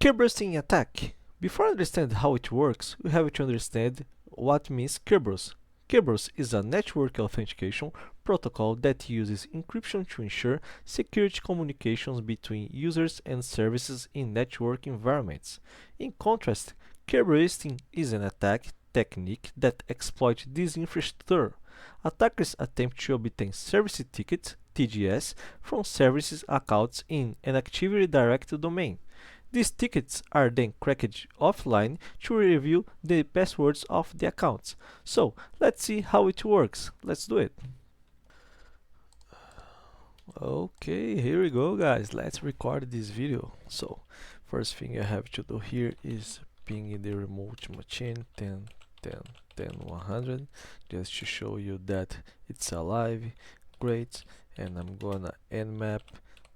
Kerberoasting Attack. Before understanding how it works, we have to understand what means Kerberos. Kerberos is a network authentication protocol that uses encryption to ensure security communications between users and services in network environments. In contrast, Kerberoasting is an attack technique that exploits this infrastructure. Attackers attempt to obtain service tickets (TDS) from services accounts in an actively directed domain. These tickets are then cracked offline to reveal the passwords of the accounts. So let's see how it works. Let's do it. Okay, here we go guys. Let's record this video. So first thing I have to do here is ping the remote machine 10 10 10 100 just to show you that it's alive. Great. And I'm gonna nmap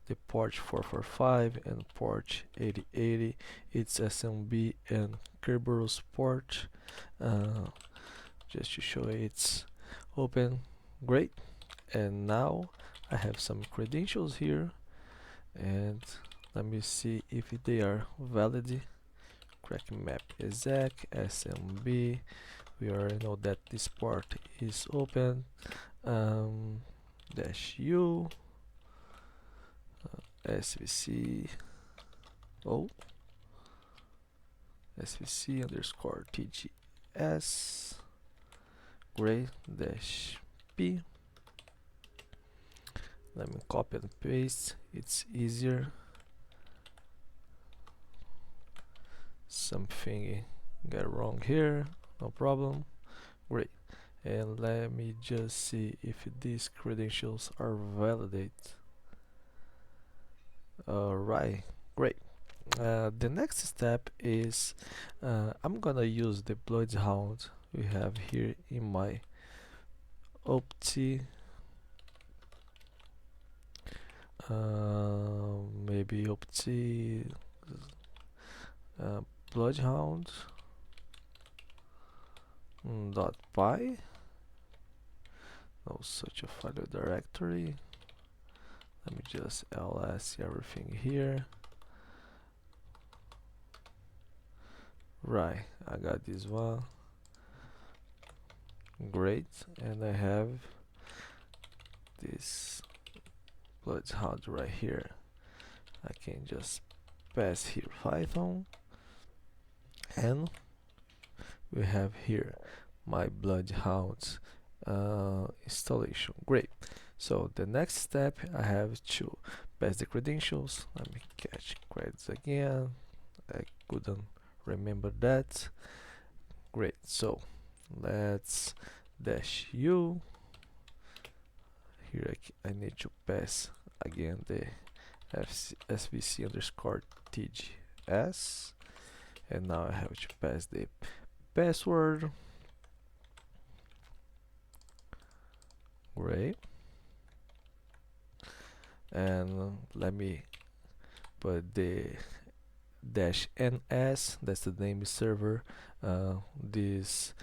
the port 445 and port 8080. It's SMB and Kerberos port, just to show it's open. Great. And now I have some credentials here, and let me see if they are valid. Crack map exec SMB. We already know that this port is open. Dash U SVC SVC underscore TGS. Great. Dash P. Let me copy and paste, it's easier. Something got wrong here, no problem. Great. And let me just see if these credentials are validated. Alright, great. The next step is I'm gonna use the bloodhound we have here in my OPT. Maybe OPT bloodhound .py. No such a file directory. Let me just ls everything here. Right, I got this one. Great. And I have this bloodhound right here. I can just pass here Python, and we have here my bloodhound installation. Great. So the next step, I have to pass the credentials. Let me catch credits again. I couldn't remember that. Great. So let's dash U. Here I need to pass again the SVC underscore TGS, and now I have to pass the password. Great. And let me put the dash ns, that's the name of server. This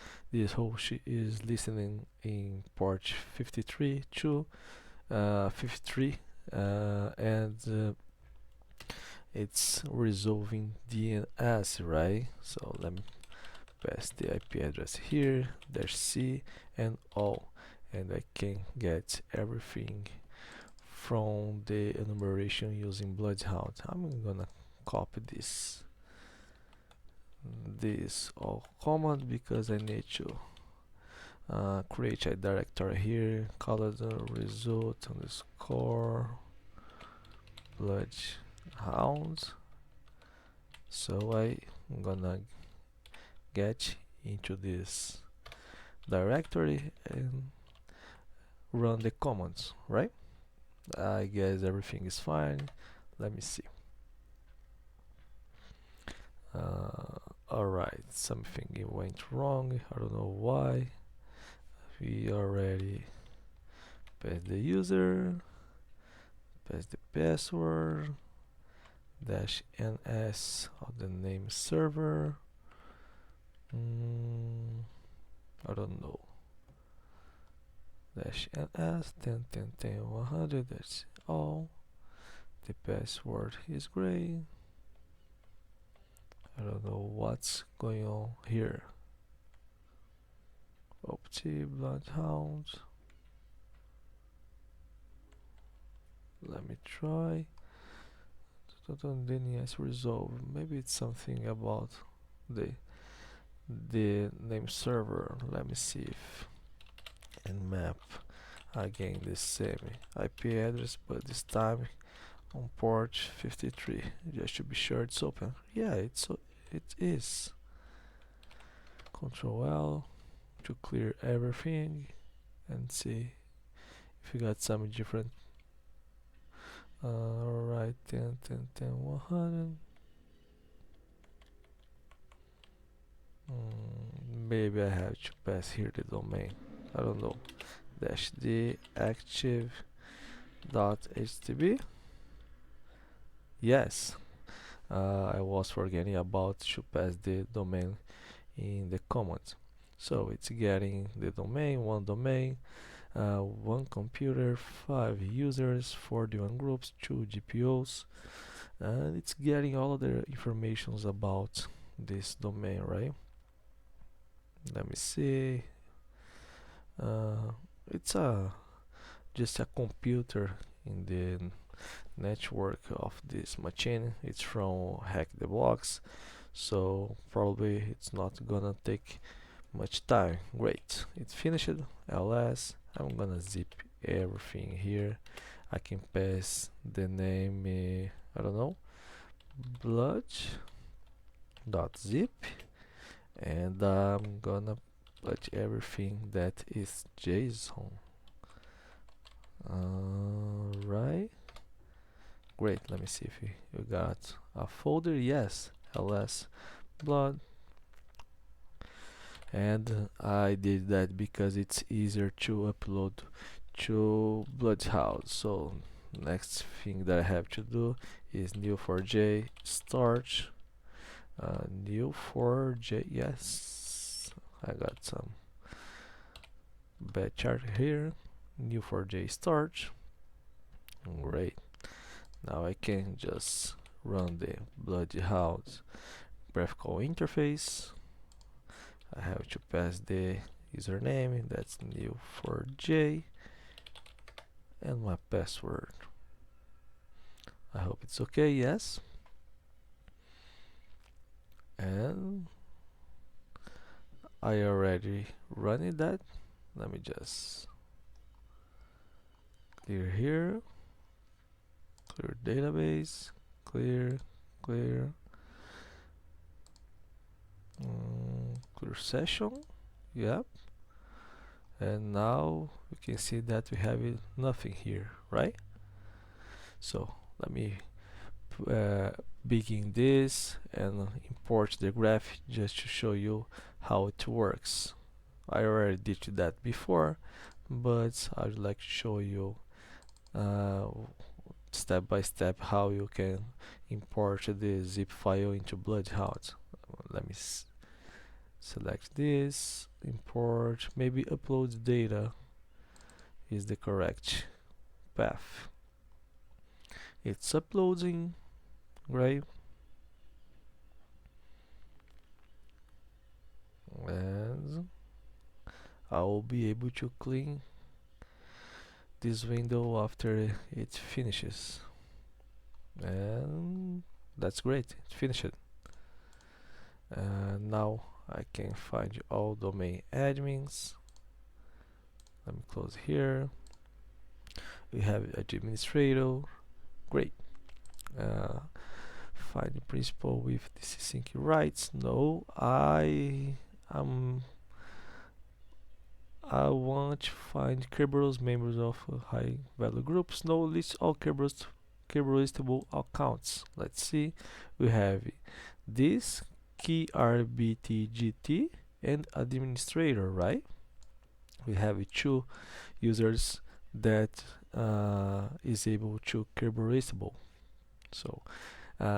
host is listening in port 53 to 53, and it's resolving DNS, right? So let me pass the IP address here, dash C and all, and I can get everything from the enumeration using bloodhound. I'm gonna copy this all command because I need to create a directory here, call it result underscore bloodhound. So I'm gonna get into this directory and run the commands, right? I guess everything is fine. Let me see. Alright, something went wrong. I don't know why. We already passed the user, pass the password, dash ns of the name server. I don't know. Dash ns 10 10 10 100. That's all. The password is gray. don't know what's going on here. Opti bloodhound. Let me try. DNS resolve. Maybe it's something about the name server. Let me see if and map again the same IP address, but this time on port 53, just to be sure it's open. Yeah, it is. Control L to clear everything and see if you got some different. Alright, 10, 10, 10, 100. Maybe I have to pass here the domain. I don't know. -d active.htb. Yes, I was forgetting about to pass the domain in the command. So it's getting the domain, one domain, one computer, 5 users, 41 groups, 2 GPOs, and it's getting all the informations about this domain, right? Let me see. It's just a computer in the network of this machine. It's from Hack the Box, so probably it's not gonna take much time. Great, it's finished. ls, I'm gonna zip everything here. I can pass the name, I don't know, blood.zip, and I'm gonna put everything that is JSON. Right, great. Let me see if you got a folder. Yes, ls blood, and I did that because it's easier to upload to Bloodhound. So next thing that I have to do is new4j start, new4j. Yes, I got some bad chart here. New4j start. Great. Now I can just run the Bloodhound graphical interface. I have to pass the username, that's new4j, and my password. I hope it's okay. Yes, and I already running that. Let me just clear here, clear database, clear, clear session. Yep, and now we can see that we have nothing here, right? So let me begin this and import the graph just to show you how it works. I already did that before, but I would like to show you step by step how you can import the zip file into Bloodhound. Let me select this, import, maybe upload data is the correct path. It's uploading, right? And I will be able to clean this window after it finishes. And that's great, it finished. And now I can find all domain admins. Let me close here. We have administrator. Great. Find the principal with ATT&CK rights. No, I want to find Kerberos members of high value groups. No, list all Kerberostable accounts. Let's see. We have this key RBTGT and administrator, right? We have 2 users that is able to Kerberostable. So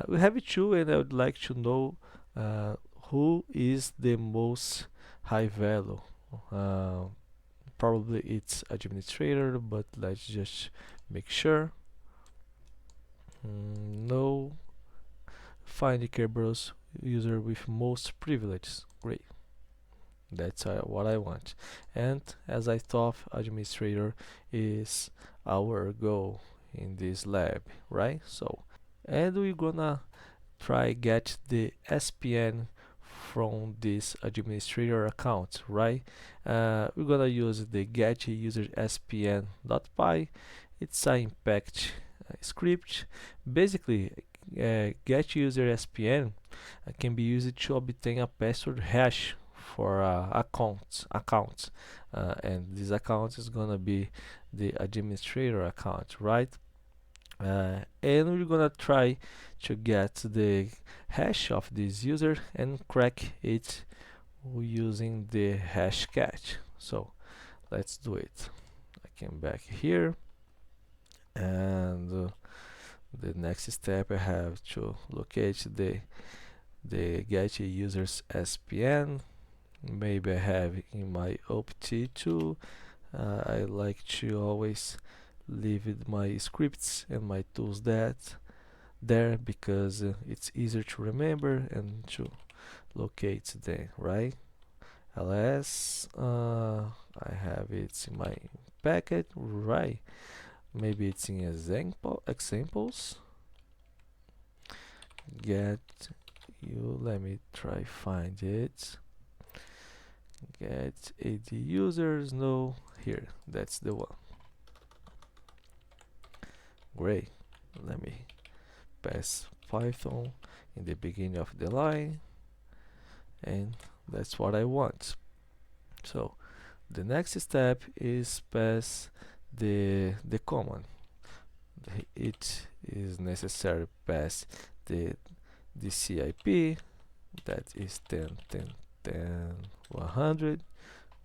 we have 2, and I would like to know who is the most high value. Probably it's administrator, but let's just make sure. No, find the Kerberos user with most privileges. Great. That's what I want. And as I thought, administrator is our goal in this lab, right? So, and we're gonna try get the SPN from this administrator account, right? We're gonna use the get user SPN.py. It's an impact script. Basically, get user SPN can be used to obtain a password hash for accounts, and this account is gonna be the administrator account, right? And we're gonna try to get the hash of this user and crack it using the hash catch. So let's do it. I came back here, and the next step I have to locate the get users SPN. Maybe I have in my opt2. I like to always leave my scripts and my tools that there because it's easier to remember and to locate them, right? ls I have it in my packet, right? Maybe it's in examples. Get you, let me try find it. Get AD users, no, here, that's the one. Great. Let me pass Python in the beginning of the line, and that's what I want. So the next step is pass the command. It is necessary to pass the CIP, that is 10 10 10 100.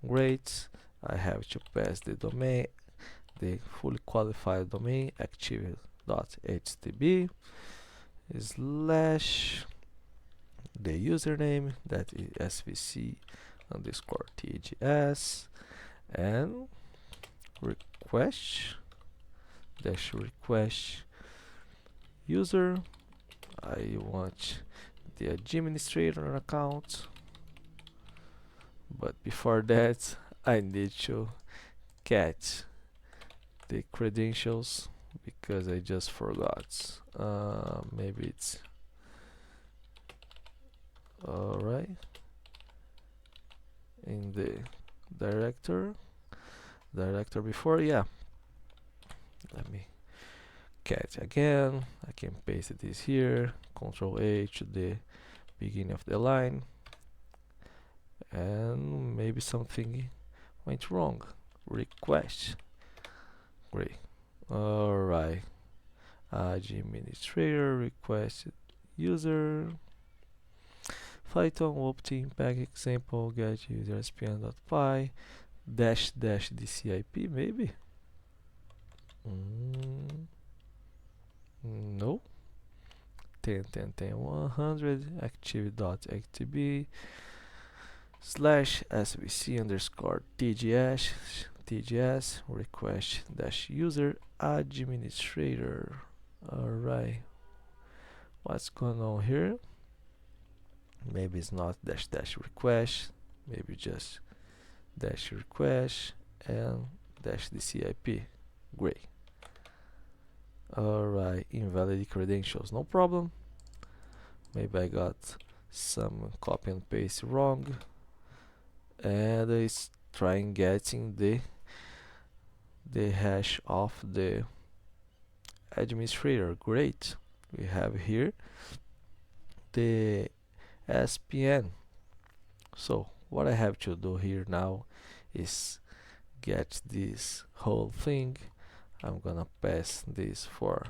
Great. I have to pass the domain, the fully qualified domain, active.htb slash the username, that is svc underscore tgs, and request dash request user. I want the administrator account, but before that I need to get the credentials because I just forgot. Maybe it's alright in the director before. Yeah, let me get again. I can paste this here, Control A to the beginning of the line, and maybe something went wrong. Request. Great. Alright, administrator request user Python opt-impact example get user spn.py dash dcip, maybe. No. 10 10 10 100 active.actb slash svc underscore tgs request dash user administrator. Alright, what's going on here? Maybe it's not dash request, maybe just dash request and dash dcip. Great. Alright, invalid credentials, no problem. Maybe I got some copy and paste wrong, and it's trying getting the hash of the administrator. Great. We have here the SPN. So what I have to do here now is get this whole thing. I'm gonna pass this for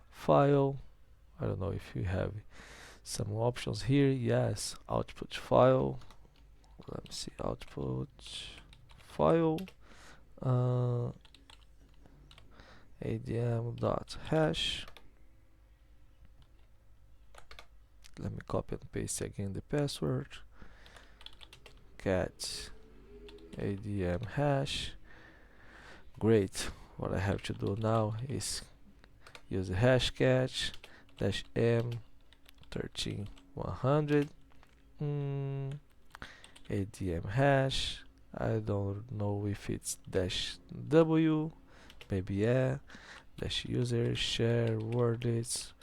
file. I don't know if you have some options here. Yes, output file. Let me see, output file adm.hash. Let me copy and paste again the password. Get adm hash. Great. What I have to do now is use the hash catch dash m 13100. ADM hash. I don't know if it's dash W, maybe yeah. Dash user share wordlets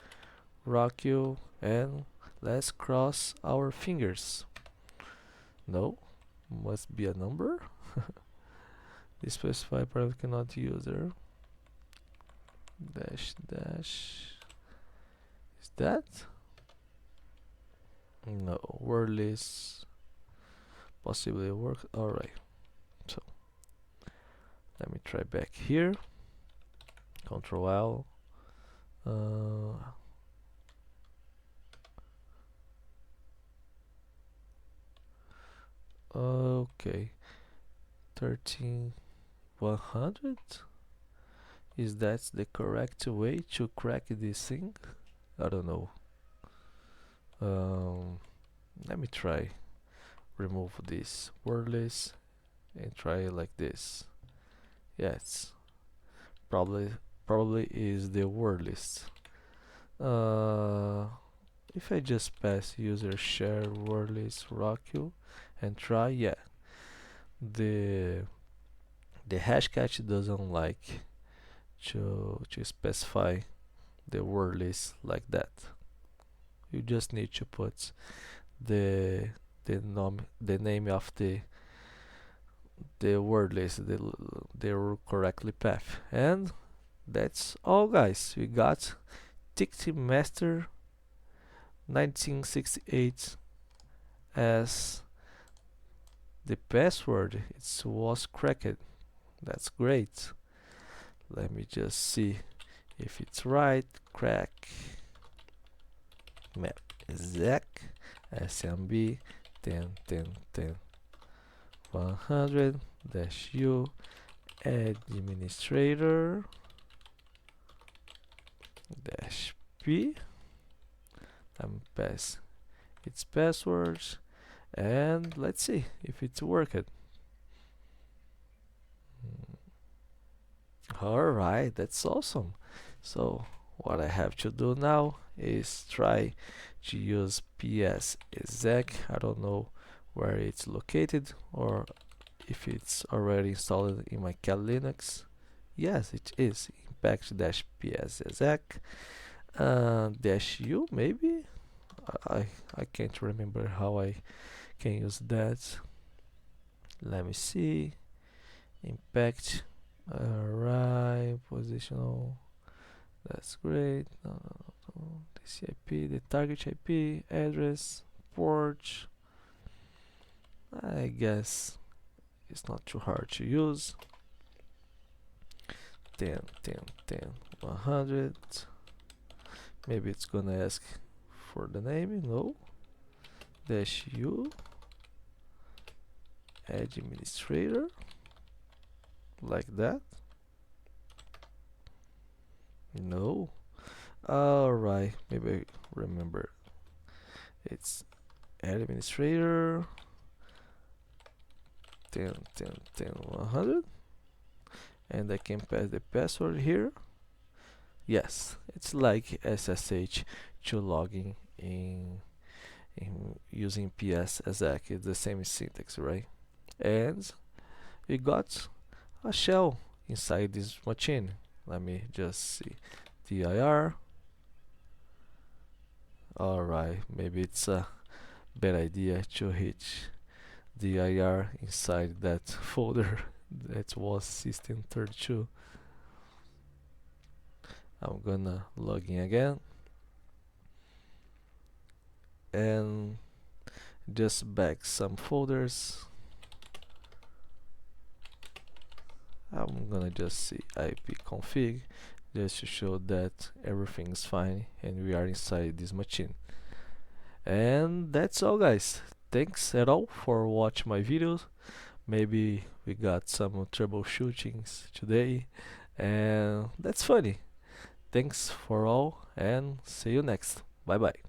rock you, and let's cross our fingers. No, must be a number. The specified parameter cannot user dash dash. Is that? No, wordless possibly work. Alright, so let me try back here. Control L. Okay, 13100. Is that the correct way to crack this thing? I don't know. Let me try remove this wordless and try it like this. Yes, probably is the wordless. If I just pass user share wordless rockU and try, yeah, the hash cache doesn't like to specify the wordless like that. You just need to put the name of the wordless, the correctly path, and that's all, guys. We got TICT Master 1968 as the password. It was cracked. That's great. Let me just see if it's right. Crack map exact SMB 10 100 dash U administrator dash P. I'm pass its passwords, and let's see if it's working. Alright, that's awesome. So what I have to do now is try to use PS-exec. I don't know where it's located or if it's already installed in my Cal Linux. Yes, it is. Impact-PS-exec dash U, maybe. I can't remember how I can use that. Let me see. Impact. Alright, positional. That's great. No. The IP, the target IP, address, port. I guess it's not too hard to use. 100. Maybe it's gonna ask for the name. No. Dash U administrator, like that. No. Alright, maybe I remember. It's administrator 100, and I can pass the password here. Yes, it's like SSH to logging in using PS-exec. It's the same syntax, right? And we got a shell inside this machine. Let me just see. dir. Alright, maybe it's a bad idea to hit dir inside that folder that was system32. I'm gonna log in again and just back some folders. I'm gonna just see ipconfig just to show that everything's fine and we are inside this machine. And that's all, guys. Thanks at all for watching my videos. Maybe we got some troubleshootings today, and that's funny. Thanks for all, and see you next. Bye bye.